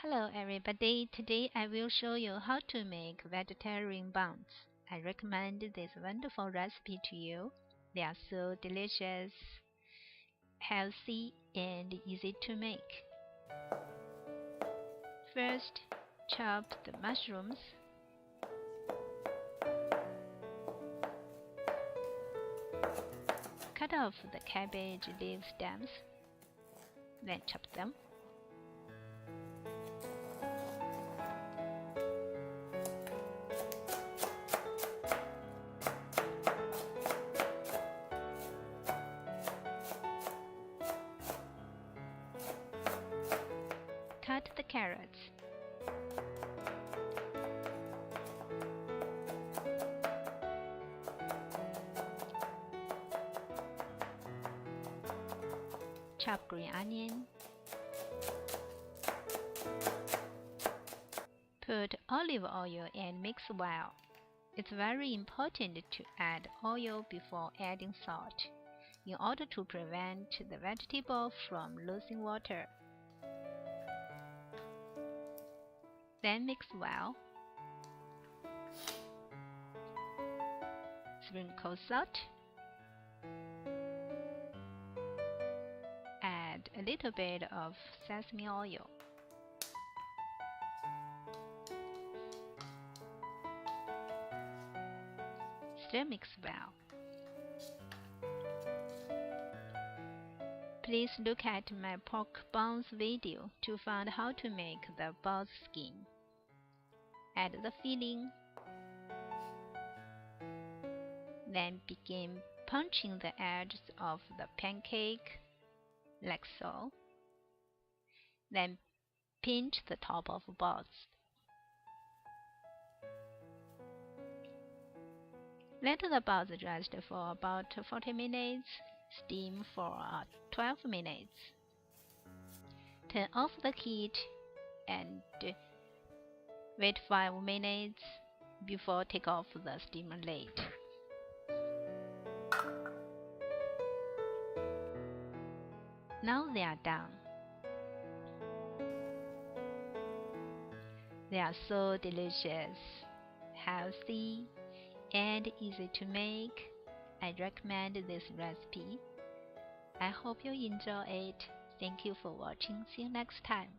Hello everybody, today I will show you how to make vegetarian buns. I recommend this wonderful recipe to you. They are so delicious, healthy and easy to make. First, chop the mushrooms. Cut off the cabbage leaf stems, then chop them. Cut the carrots. Chop green onion. Put olive oil and mix well. It's very important to add oil before adding salt, in order to prevent the vegetable from losing water. Then mix well. Sprinkle salt. Add a little bit of sesame oil. Still mix well. Please look at my pork buns video to find how to make the bun skin. Add the filling. Then begin punching the edges of the pancake, like so. Then pinch the top of buns. Let the buns rest for about 40 minutes. Steam for 12 minutes. Turn off the heat and wait 5 minutes before take off the steamer lid. Now they are done. They are so delicious, healthy, and easy to make. I recommend this recipe. I hope you enjoy it. Thank you for watching. See you next time.